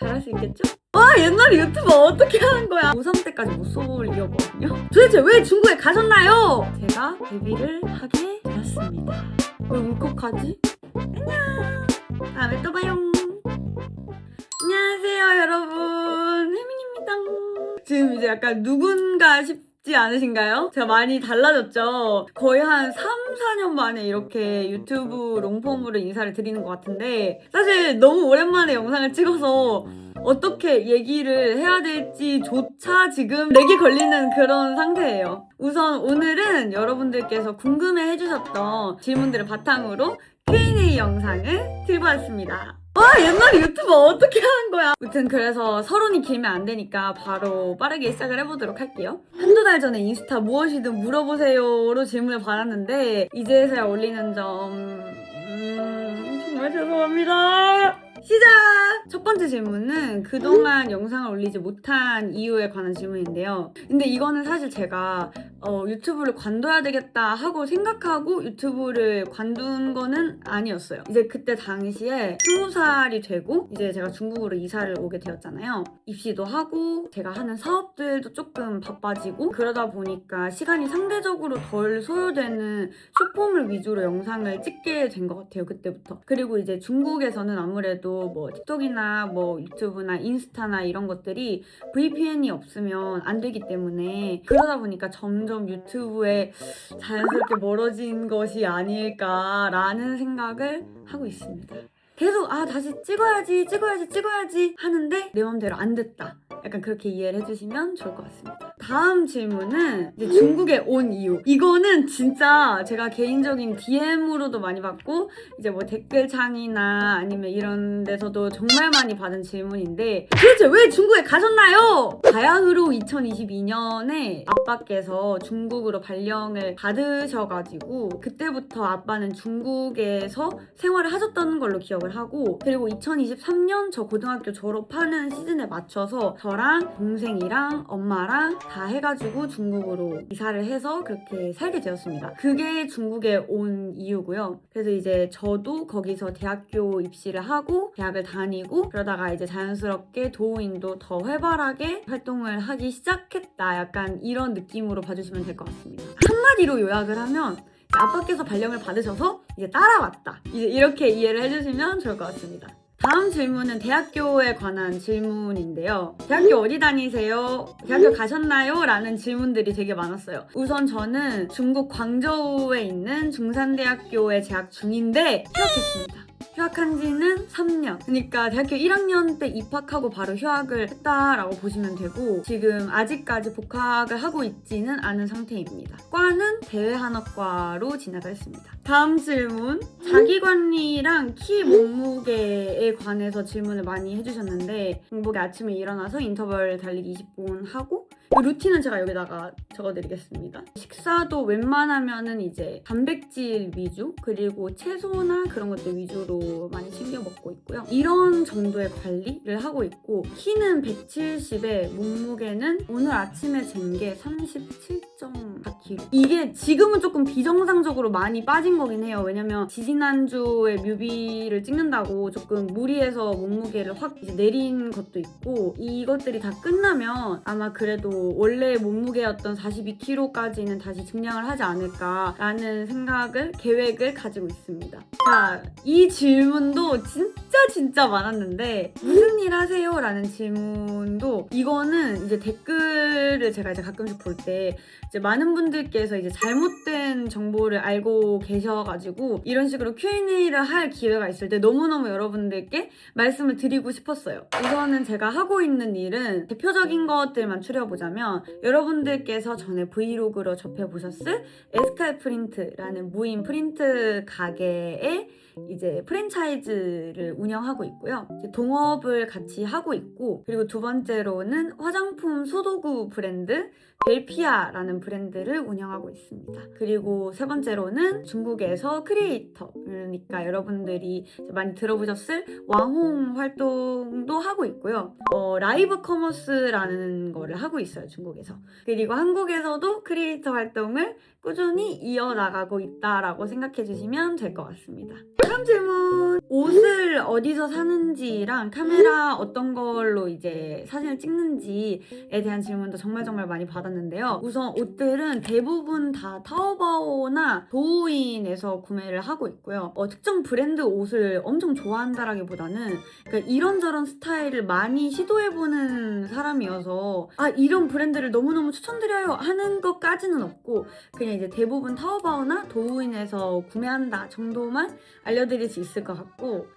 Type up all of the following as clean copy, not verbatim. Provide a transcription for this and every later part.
잘할 수 있겠죠? 와, 옛날에 유튜브 어떻게 하는 거야? 고3 때까지 못 쏠리거든요. 도대체 왜 중국에 가셨나요? 제가 데뷔를 하게 되었습니다. 왜 울컥하지? 안녕. 다음에 또 봐요. 안녕하세요, 여러분. 혜민입니다. 지금 이제 약간 누군가 싶지 않으신가요? 제가 많이 달라졌죠? 거의 한 3, 4년 만에 이렇게 유튜브 롱폼으로 인사를 드리는 것 같은데 사실 너무 오랜만에 영상을 찍어서 어떻게 얘기를 해야 될지조차 지금 렉이 걸리는 그런 상태예요. 우선 오늘은 여러분들께서 궁금해 해주셨던 질문들을 바탕으로 Q&A 영상을 들고 왔습니다. 와, 옛날에 유튜브 어떻게 하는 거야? 아무튼 그래서 서론이 길면 안 되니까 바로 빠르게 시작을 해보도록 할게요. 한두 달 전에 인스타 무엇이든 물어보세요로 질문을 받았는데 이제서야 올리는 점 정말 죄송합니다. 시작! 첫 번째 질문은 그동안 영상을 올리지 못한 이유에 관한 질문인데요. 근데 이거는 사실 제가 유튜브를 관둬야 되겠다 하고 생각하고 유튜브를 관둔 거는 아니었어요. 이제 그때 당시에 20살이 되고 이제 제가 중국으로 이사를 오게 되었잖아요. 입시도 하고 제가 하는 사업들도 조금 바빠지고 그러다 보니까 시간이 상대적으로 덜 소요되는 숏폼을 위주로 영상을 찍게 된 것 같아요. 그때부터. 그리고 이제 중국에서는 아무래도 뭐 틱톡이나 뭐 유튜브나 인스타나 이런 것들이 VPN이 없으면 안 되기 때문에 그러다 보니까 점점 유튜브에 자연스럽게 멀어진 것이 아닐까라는 생각을 하고 있습니다. 계속 다시 찍어야지 하는데 내 맘대로 안 됐다. 약간 그렇게 이해를 해주시면 좋을 것 같습니다. 다음 질문은 이제 중국에 온 이유. 이거는 진짜 제가 개인적인 DM으로도 많이 받고 이제 뭐 댓글창이나 아니면 이런 데서도 정말 많이 받은 질문인데 도대체 왜 중국에 가셨나요? 바야흐로 2022년에 아빠께서 중국으로 발령을 받으셔가지고 그때부터 아빠는 중국에서 생활을 하셨다는 걸로 기억을 하고 그리고 2023년 저 고등학교 졸업하는 시즌에 맞춰서 저랑 동생이랑 엄마랑 다 해가지고 중국으로 이사를 해서 그렇게 살게 되었습니다. 그게 중국에 온 이유고요. 그래서 이제 저도 거기서 대학교 입시를 하고 대학을 다니고 그러다가 이제 자연스럽게 도우인도 더 활발하게 활동을 하기 시작했다. 약간 이런 느낌으로 봐주시면 될 것 같습니다. 한마디로 요약을 하면 아빠께서 발령을 받으셔서 이제 따라왔다. 이제 이렇게 이해를 해주시면 좋을 것 같습니다. 다음 질문은 대학교에 관한 질문인데요. 대학교 어디 다니세요? 대학교 가셨나요? 라는 질문들이 되게 많았어요. 우선 저는 중국 광저우에 있는 중산대학교에 재학 중인데 휴학했습니다. 휴학한 지는 3년. 그러니까 대학교 1학년 때 입학하고 바로 휴학을 했다라고 보시면 되고 지금 아직까지 복학을 하고 있지는 않은 상태입니다. 과는 대외한업과로 진학을 했습니다. 다음 질문. 자기관리랑 키 몸무게에 관해서 질문을 많이 해주셨는데 공복에 아침에 일어나서 인터벌 달리기 20분 하고 루틴은 제가 여기다가 적어드리겠습니다. 식사도 웬만하면은 이제 단백질 위주 그리고 채소나 그런 것들 위주로 많이 챙겨 먹고 있고요. 이런 정도의 관리를 하고 있고 키는 170에 몸무게는 오늘 아침에 잰 게 37.4kg. 이게 지금은 조금 비정상적으로 많이 빠진 거긴 해요. 왜냐면 지지난주에 뮤비를 찍는다고 조금 무리해서 몸무게를 확 이제 내린 것도 있고 이것들이 다 끝나면 아마 그래도 원래 몸무게였던 42kg까지는 다시 증량을 하지 않을까라는 계획을 가지고 있습니다. 자, 이 질문도 진짜 많았는데 무슨 일 하세요? 라는 질문도 이거는 이제 댓글을 제가 이제 가끔씩 볼 때 이제 많은 분들께서 이제 잘못된 정보를 알고 계셔가지고 이런 식으로 Q&A를 할 기회가 있을 때 너무너무 여러분들께 말씀을 드리고 싶었어요. 우선은 제가 하고 있는 일은 대표적인 것들만 추려보자면 여러분들께서 전에 브이로그로 접해보셨을 에스칼 프린트라는 무인 프린트 가게에 이제 프랜차이즈를 운영하고 있고요. 동업을 같이 하고 있고 그리고 두 번째로는 화장품 소도구 브랜드 벨피아라는 브랜드를 운영하고 있습니다. 그리고 세 번째로는 중국에서 크리에이터 그러니까 여러분들이 많이 들어보셨을 왕홍 활동도 하고 있고요. 라이브 커머스라는 거를 하고 있어요. 중국에서. 그리고 한국에서도 크리에이터 활동을 꾸준히 이어나가고 있다라고 생각해 주시면 될 것 같습니다. 다음 질문. 옷을 어디서 사는지랑 카메라 어떤 걸로 이제 사진을 찍는지에 대한 질문도 정말 많이 받았는데요. 우선 옷들은 대부분 다 타오바오나 도우인에서 구매를 하고 있고요. 특정 브랜드 옷을 엄청 좋아한다라기보다는 그러니까 이런저런 스타일을 많이 시도해보는 사람이어서 이런 브랜드를 너무너무 추천드려요 하는 것까지는 없고 그냥 이제 대부분 타오바오나 도우인에서 구매한다 정도만 알려드릴 수 있을 것 같고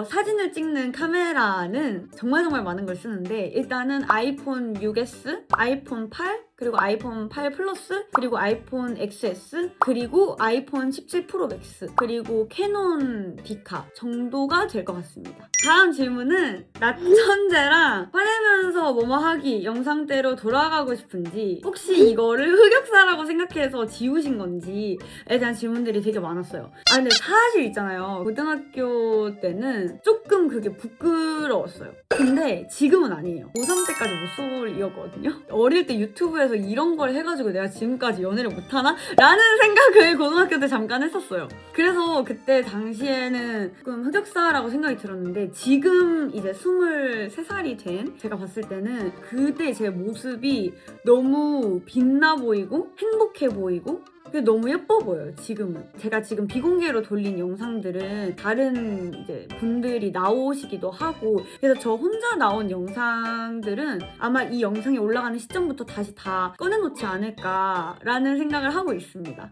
사진을 찍는 카메라는 정말 많은 걸 쓰는데 일단은 아이폰 6s, 아이폰 8, 그리고 아이폰 8 플러스, 그리고 아이폰 XS, 그리고 아이폰 17 프로 맥스, 그리고 캐논 디카 정도가 될 것 같습니다. 다음 질문은 나천재랑 화내면서 뭐뭐 하기 영상대로 돌아가고 싶은지 혹시 이거를 흑역사라고 생각해서 지우신 건지에 대한 질문들이 되게 많았어요. 근데 사실 있잖아요. 고등학교 때는 조금 그게 부끄러웠어요. 근데 지금은 아니에요. 고3 때까지 모쏠이었거든요. 어릴 때 유튜브에서 이런 걸 해가지고 내가 지금까지 연애를 못하나? 라는 생각을 고등학교 때 잠깐 했었어요. 그래서 그때 당시에는 조금 흑역사라고 생각이 들었는데 지금 이제 23살이 된 제가 봤을 때는 그때 제 모습이 너무 빛나 보이고 행복해 보이고 그게 너무 예뻐 보여요. 지금은 제가 지금 비공개로 돌린 영상들은 다른 이제 분들이 나오시기도 하고 그래서 저 혼자 나온 영상들은 아마 이 영상이 올라가는 시점부터 다시 다 꺼내놓지 않을까라는 생각을 하고 있습니다.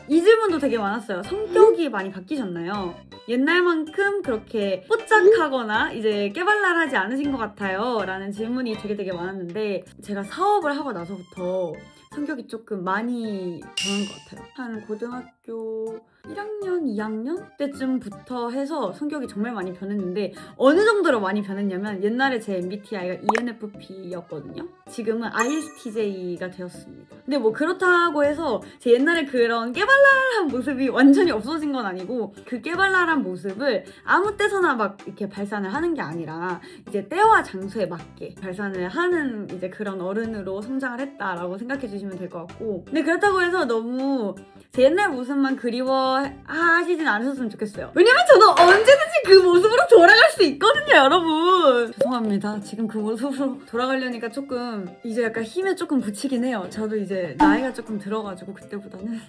이 질문도 되게 많았어요. 성격이 많이 바뀌셨나요? 옛날만큼 그렇게 뽀짝하거나 이제 깨발랄하지 않으신 것 같아요 라는 질문이 되게 많았는데 제가 사업을 하고 나서부터 성격이 조금 많이 변한 것 같아요. 한 고등학교 1학년, 2학년 때쯤부터 해서 성격이 정말 많이 변했는데 어느 정도로 많이 변했냐면 옛날에 제 MBTI가 ENFP였거든요. 지금은 ISTJ가 되었습니다. 근데 뭐 그렇다고 해서 제 옛날에 그런 깨발랄한 모습이 완전히 없어진 건 아니고 그 깨발랄한 모습을 아무 때서나 막 이렇게 발산을 하는 게 아니라 이제 때와 장소에 맞게 발산을 하는 이제 그런 어른으로 성장을 했다라고 생각해 주시면 될 것 같고 근데 그렇다고 해서 너무 제 옛날 모습만 그리워하시진 않으셨으면 좋겠어요. 왜냐면 저는 언제든지 그 모습으로 돌아갈 수 있거든요, 여러분. 죄송합니다. 지금 그 모습으로 돌아가려니까 조금 이제 약간 힘에 조금 붙이긴 해요. 저도 이제 나이가 조금 들어가지고 그때보다는.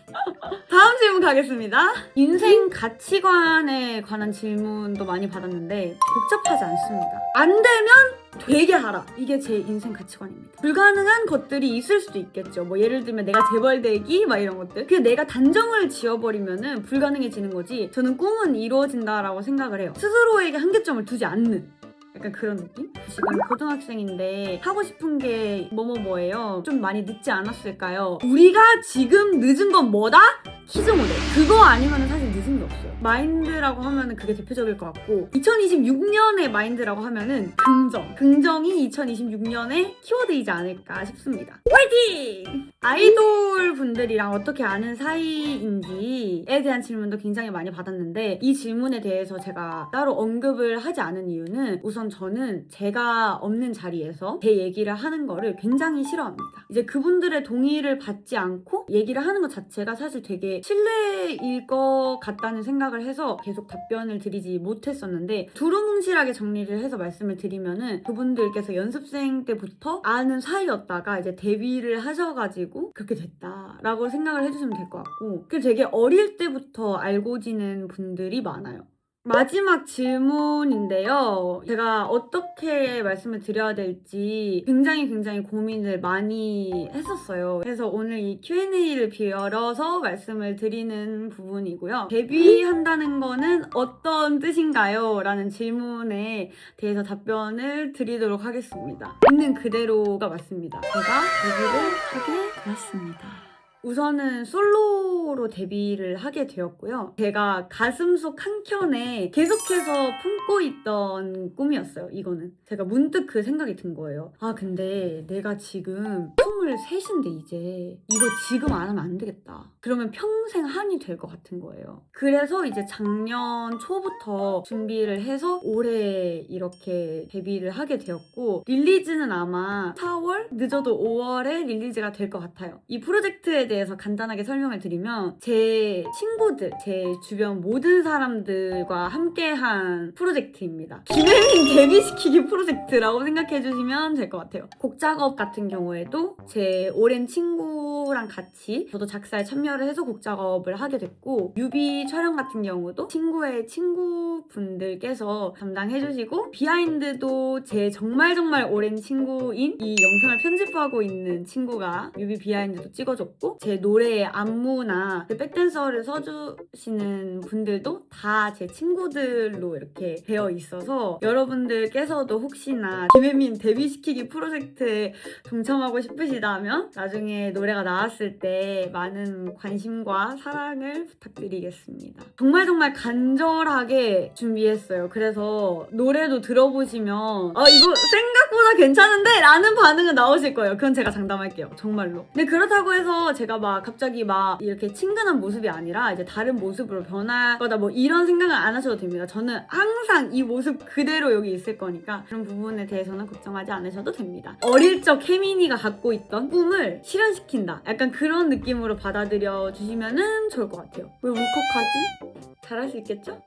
다음 질문 가겠습니다. 인생 가치관에 관한 질문도 많이 받았는데 복잡하지 않습니다. 안 되면 되게 하라. 이게 제 인생 가치관입니다. 불가능한 것들이 있을 수도 있겠죠. 뭐 예를 들면 내가 재벌되기 막 이런 것들. 그게 내가 단정을 지어버리면은 불가능해지는 거지. 저는 꿈은 이루어진다라고 생각을 해요. 스스로에게 한계점을 두지 않는. 약간 그런 느낌? 지금 고등학생인데 하고 싶은 게 뭐예요? 좀 많이 늦지 않았을까요? 우리가 지금 늦은 건 뭐다? 키즈 모델. 그거 아니면 사실 늦은 게 없어요. 마인드라고 하면은 그게 대표적일 것 같고 2026년의 마인드라고 하면은 긍정. 긍정이 2026년의 키워드이지 않을까 싶습니다. 화이팅! 아이돌 분들이랑 어떻게 아는 사이인지에 대한 질문도 굉장히 많이 받았는데 이 질문에 대해서 제가 따로 언급을 하지 않은 이유는 우선 저는 제가 없는 자리에서 제 얘기를 하는 거를 굉장히 싫어합니다. 이제 그분들의 동의를 받지 않고 얘기를 하는 것 자체가 사실 되게 신뢰일 것 같다는 생각을 해서 계속 답변을 드리지 못했었는데 두루뭉실하게 정리를 해서 말씀을 드리면은 그분들께서 연습생 때부터 아는 사이였다가 이제 데뷔를 하셔가지고 그렇게 됐다라고 생각을 해주시면 될 것 같고 그리고 되게 어릴 때부터 알고 지낸 분들이 많아요. 마지막 질문인데요. 제가 어떻게 말씀을 드려야 될지 굉장히 고민을 많이 했었어요. 그래서 오늘 이 Q&A를 빌어서 말씀을 드리는 부분이고요. 데뷔한다는 거는 어떤 뜻인가요? 라는 질문에 대해서 답변을 드리도록 하겠습니다. 있는 그대로가 맞습니다. 제가 데뷔를 하게 되었습니다. 우선은 솔로로 데뷔를 하게 되었고요. 제가 가슴속 한켠에 계속해서 품고 있던 꿈이었어요. 이거는 제가 문득 그 생각이 든 거예요. 근데 내가 지금 23인데 이제 이거 지금 안 하면 안 되겠다. 그러면 평생 한이 될 것 같은 거예요. 그래서 이제 작년 초부터 준비를 해서 올해 이렇게 데뷔를 하게 되었고 릴리즈는 아마 4월? 늦어도 5월에 릴리즈가 될 것 같아요. 이 프로젝트에 대해서 간단하게 설명을 드리면 뭐냐면 제 친구들, 제 주변 모든 사람들과 함께한 프로젝트입니다. 김혜민 데뷔시키기 프로젝트라고 생각해주시면 될 것 같아요. 곡 작업 같은 경우에도 제 오랜 친구랑 같이 저도 작사에 참여를 해서 곡 작업을 하게 됐고, 뮤비 촬영 같은 경우도 친구의 친구분들께서 담당해주시고, 비하인드도 제 정말 오랜 친구인 이 영상을 편집하고 있는 친구가 뮤비 비하인드도 찍어줬고, 제 노래의 안무나 그 백댄서를 써주시는 분들도 다 제 친구들로 이렇게 되어 있어서, 여러분들께서도 혹시나 김혜민 데뷔시키기 프로젝트에 동참하고 싶으시다면 나중에 노래가 나왔을 때 많은 관심과 사랑을 부탁드리겠습니다. 정말 간절하게 준비했어요. 그래서 노래도 들어보시면 이거 생각보다 괜찮은데? 라는 반응은 나오실 거예요. 그건 제가 장담할게요. 정말로. 근데 그렇다고 해서 제가 갑자기 이렇게 친근한 모습이 아니라 이제 다른 모습으로 변할 거다 이런 생각은 안 하셔도 됩니다. 저는 항상 이 모습 그대로 여기 있을 거니까 그런 부분에 대해서는 걱정하지 않으셔도 됩니다. 어릴 적 혜민이가 갖고 있던 꿈을 실현시킨다. 약간 그런 느낌으로 받아들여 주시면 좋을 것 같아요. 왜 울컥하지? 잘할 수 있겠죠?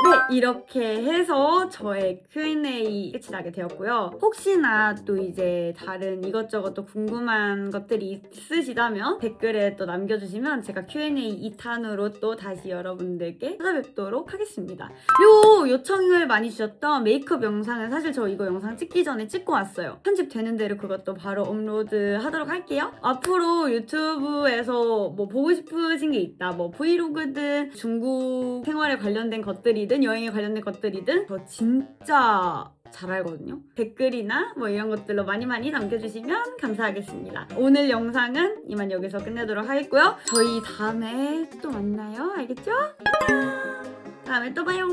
네, 이렇게 해서 저의 Q&A 끝이 나게 되었고요. 혹시나 또 이제 다른 이것저것 또 궁금한 것들이 있으시다면 댓글에 또 남겨주시면 제가 Q&A 2탄으로 또 다시 여러분들께 찾아뵙도록 하겠습니다. 그리고 요청을 많이 주셨던 메이크업 영상은 사실 저 이거 영상 찍기 전에 찍고 왔어요. 편집되는 대로 그것도 바로 업로드 하도록 할게요. 앞으로 유튜브에서 보고 싶으신 게 있다, 브이로그든 중국 생활에 관련된 것들이든 여행에 관련된 것들이든 저 진짜 잘 알거든요. 댓글이나 이런 것들로 많이 남겨주시면 감사하겠습니다. 오늘 영상은 이만 여기서 끝내도록 하겠고요. 저희 다음에 또 만나요. 알겠죠? 다음에 또 봐요.